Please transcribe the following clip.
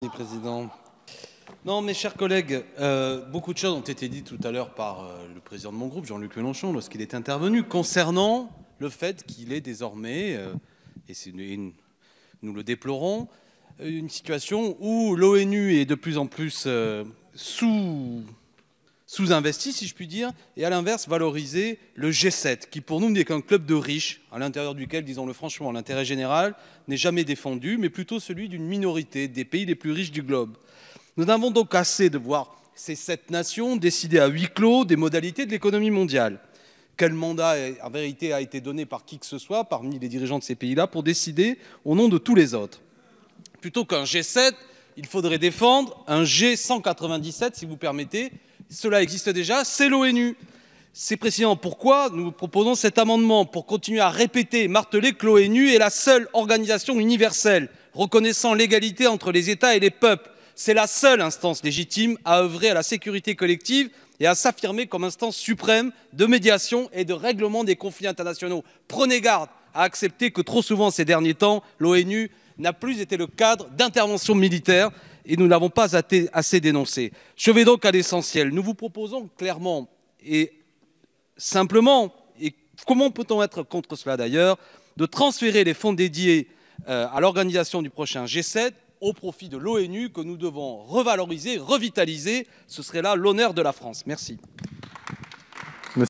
Merci, Président. Non, mes chers collègues, beaucoup de choses ont été dites tout à l'heure par le président de mon groupe, Jean-Luc Mélenchon, lorsqu'il est intervenu, concernant le fait qu'il est désormais, nous le déplorons, une situation où l'ONU est de plus en plus sous-investi, si je puis dire, et à l'inverse, valoriser le G7, qui pour nous n'est qu'un club de riches, à l'intérieur duquel, disons-le franchement, l'intérêt général n'est jamais défendu, mais plutôt celui d'une minorité des pays les plus riches du globe. Nous n'avons donc assez de voir ces 7 nations décider à huis clos des modalités de l'économie mondiale. Quel mandat, en vérité, a été donné par qui que ce soit, parmi les dirigeants de ces pays-là, pour décider au nom de tous les autres? Plutôt qu'un G7, il faudrait défendre un G197, si vous permettez. Cela existe déjà, c'est l'ONU. C'est précisément pourquoi nous proposons cet amendement, pour continuer à répéter, marteler que l'ONU est la seule organisation universelle reconnaissant l'égalité entre les États et les peuples. C'est la seule instance légitime à œuvrer à la sécurité collective et à s'affirmer comme instance suprême de médiation et de règlement des conflits internationaux. Prenez garde à accepter que trop souvent ces derniers temps, l'ONU n'a plus été le cadre d'intervention militaire et nous n'avons pas assez dénoncé. Je vais donc à l'essentiel. Nous vous proposons clairement et simplement, et comment peut-on être contre cela d'ailleurs, de transférer les fonds dédiés à l'organisation du prochain G7 au profit de l'ONU que nous devons revaloriser, revitaliser. Ce serait là l'honneur de la France. Merci.